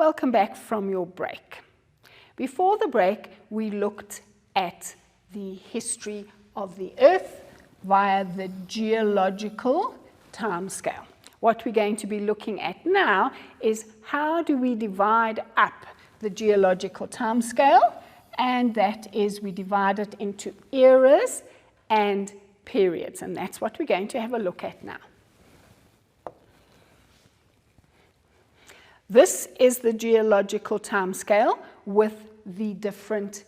Welcome back from your break. Before the break, we looked at the history of the Earth via the geological timescale. What we're going to be looking at now is how do we divide up the geological timescale, and that is we divide it into eras and periods, and that's what we're going to have a look at now. This is the geological timescale with the different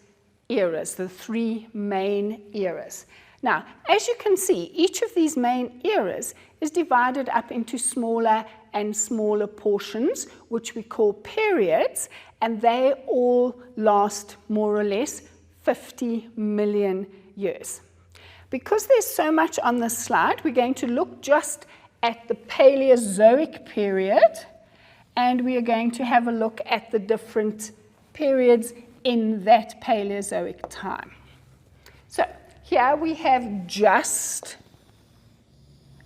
eras, the three main eras. Now, as you can see, each of these main eras is divided up into smaller and smaller portions, which we call periods, and they all last more or less 50 million years. Because there's so much on this slide, we're going to look just at the Paleozoic period, and we are going to have a look at the different periods in that Paleozoic time. So here we have just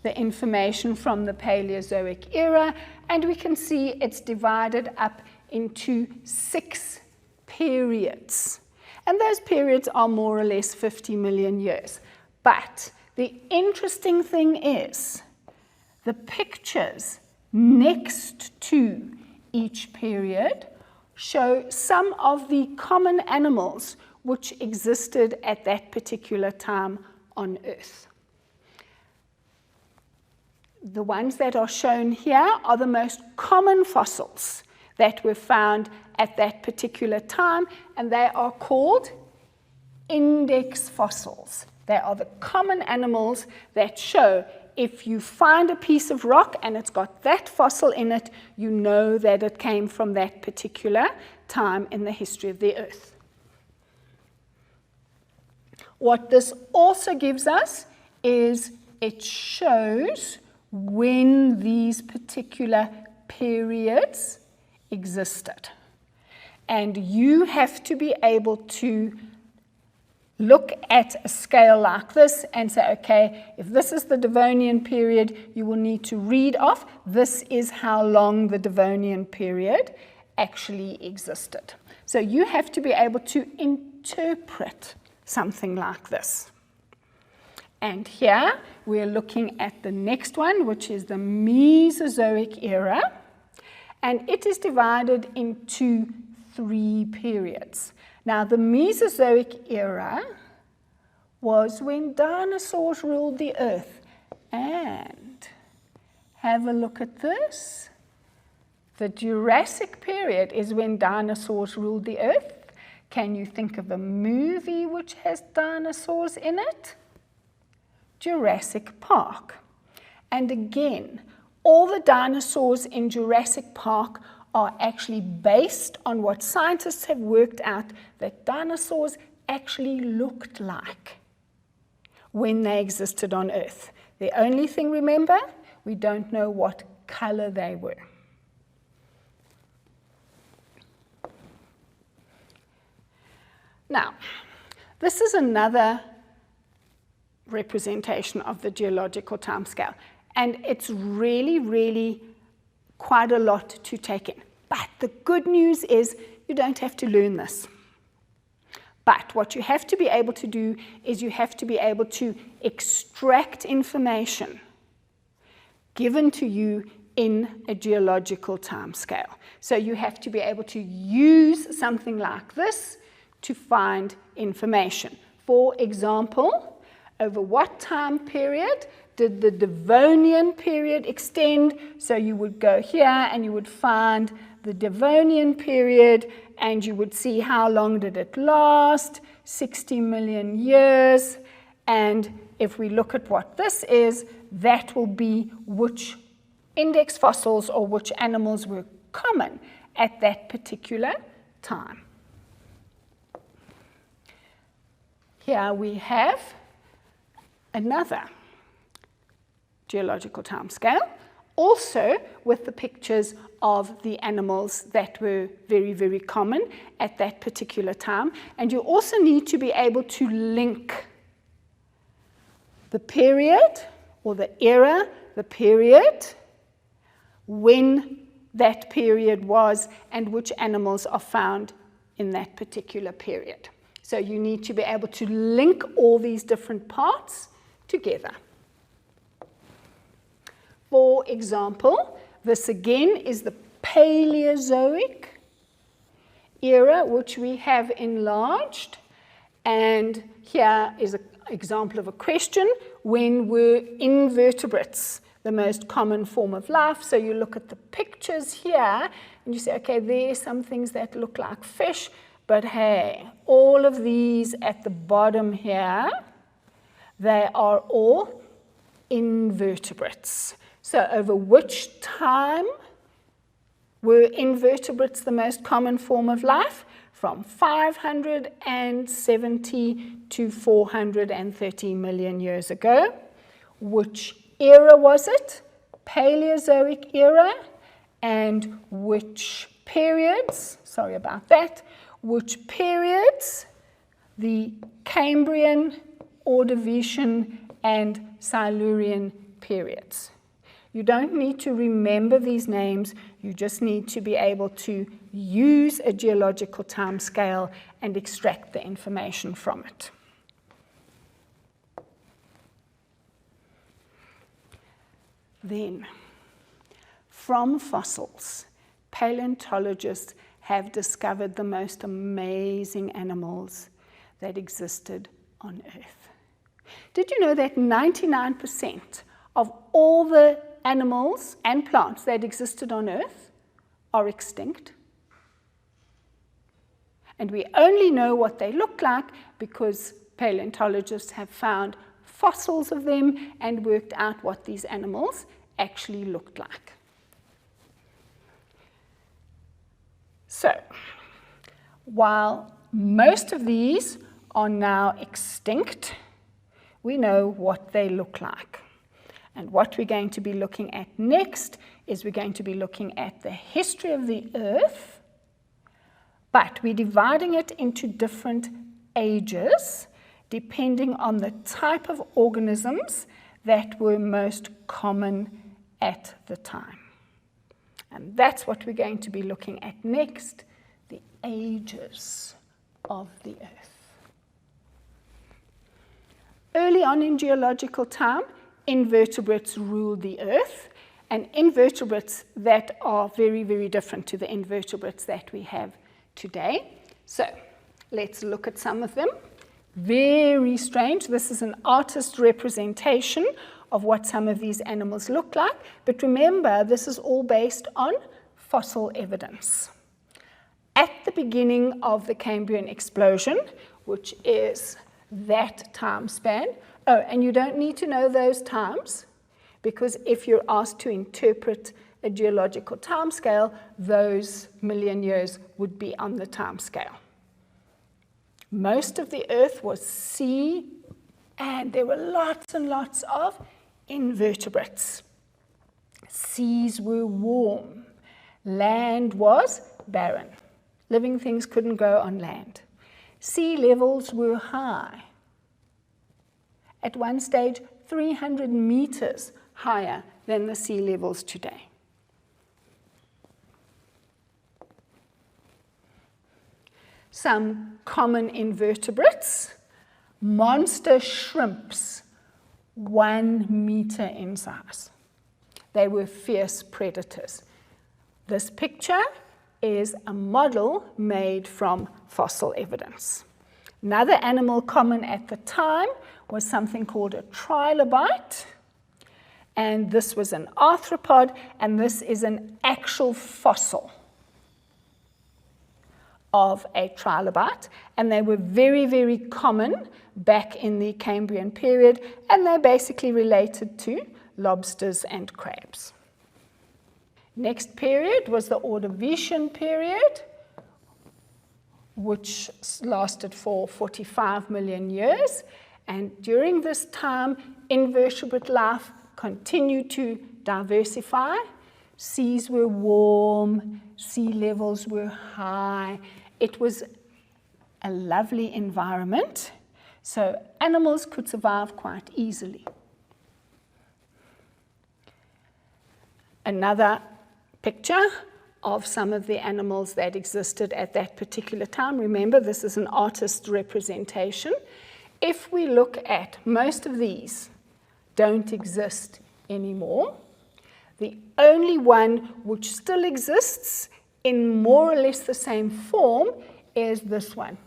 the information from the Paleozoic era, and we can see it's divided up into 6 periods. And those periods are more or less 50 million years. But the interesting thing is the pictures next to each period show some of the common animals which existed at that particular time on Earth. The ones that are shown here are the most common fossils that were found at that particular time, and they are called index fossils. They are the common animals that show if you find a piece of rock and it's got that fossil in it, you know that it came from that particular time in the history of the Earth. What this also gives us is it shows when these particular periods existed. And you have to be able to look at a scale like this and say, okay, if this is the Devonian period, you will need to read off, this is how long the Devonian period actually existed. So you have to be able to interpret something like this. And here we're looking at the next one, which is the Mesozoic era, and it is divided into 3 periods. Now, the Mesozoic era was when dinosaurs ruled the Earth. And have a look at this. The Jurassic period is when dinosaurs ruled the Earth. Can you think of a movie which has dinosaurs in it? Jurassic Park. And again, all the dinosaurs in Jurassic Park are actually based on what scientists have worked out that dinosaurs actually looked like when they existed on Earth. The only thing, remember, we don't know what color they were. Now, this is another representation of the geological timescale, and it's really, really quite a lot to take in. But the good news is you don't have to learn this. But what you have to be able to do is you have to be able to extract information given to you in a geological timescale. So you have to be able to use something like this to find information. For example, over what time period did the Devonian period extend? So you would go here and you would find the Devonian period and you would see how long did it last, 60 million years. And if we look at what this is, that will be which index fossils or which animals were common at that particular time. Here we have another geological timescale, also with the pictures of the animals that were very, very common at that particular time. And you also need to be able to link the period or the era, the period, when that period was and which animals are found in that particular period. So you need to be able to link all these different parts together. For example, this again is the Paleozoic era, which we have enlarged. And here is an example of a question: when were invertebrates the most common form of life? So you look at the pictures here and you say, okay, there are some things that look like fish, but hey, all of these at the bottom here, they are all invertebrates. So over which time were invertebrates the most common form of life? From 570 to 430 million years ago. Which era was it? Paleozoic era. And which periods? Sorry about that. Which periods? The Cambrian, Ordovician, and Silurian periods. You don't need to remember these names, you just need to be able to use a geological time scale and extract the information from it. Then, from fossils, paleontologists have discovered the most amazing animals that existed on Earth. Did you know that 99% of all the animals and plants that existed on Earth are extinct? And we only know what they look like because paleontologists have found fossils of them and worked out what these animals actually looked like. So, while most of these are now extinct, we know what they look like. And what we're going to be looking at next is we're going to be looking at the history of the Earth, but we're dividing it into different ages depending on the type of organisms that were most common at the time. And that's what we're going to be looking at next, the ages of the Earth. Early on in geological time, invertebrates ruled the Earth, and invertebrates that are very, very different to the invertebrates that we have today. So let's look at some of them. Very strange. This is an artist's representation of what some of these animals look like. But remember, this is all based on fossil evidence. At the beginning of the Cambrian explosion, which is that time span, oh, and you don't need to know those times, because if you're asked to interpret a geological time scale, those million years would be on the time scale. Most of the Earth was sea, and there were lots and lots of invertebrates. Seas were warm. Land was barren. Living things couldn't grow on land. Sea levels were high. At one stage, 300 meters higher than the sea levels today. Some common invertebrates, monster shrimps, 1 meter in size. They were fierce predators. This picture is a model made from fossil evidence. Another animal common at the time was something called a trilobite, and this was an arthropod, and this is an actual fossil of a trilobite, and they were very, very common back in the Cambrian period, and they're basically related to lobsters and crabs. Next period was the Ordovician period, which lasted for 45 million years, and during this time, invertebrate life continued to diversify. Seas were warm, sea levels were high. It was a lovely environment, so animals could survive quite easily. Another picture of some of the animals that existed at that particular time. Remember, this is an artist's representation. If we look at most of these, don't exist anymore. The only one which still exists in more or less the same form is this one.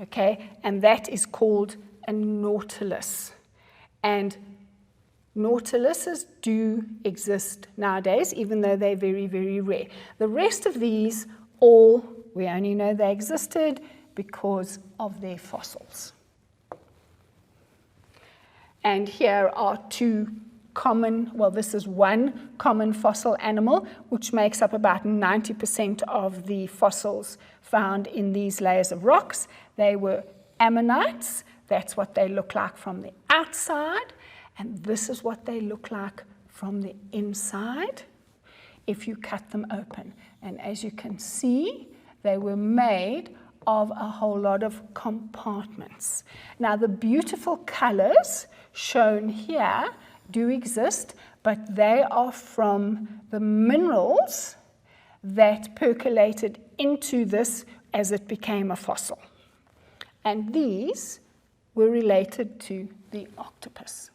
Okay, and that is called a nautilus. And nautiluses do exist nowadays, even though they're very, very rare. The rest of these, we only know they existed because of their fossils. And here are two common, well, this is one common fossil animal, which makes up about 90% of the fossils found in these layers of rocks. They were ammonites. That's what they look like from the outside. And this is what they look like from the inside if you cut them open. And as you can see, they were made of a whole lot of compartments. Now, the beautiful colors shown here do exist, but they are from the minerals that percolated into this as it became a fossil. And these were related to the octopus.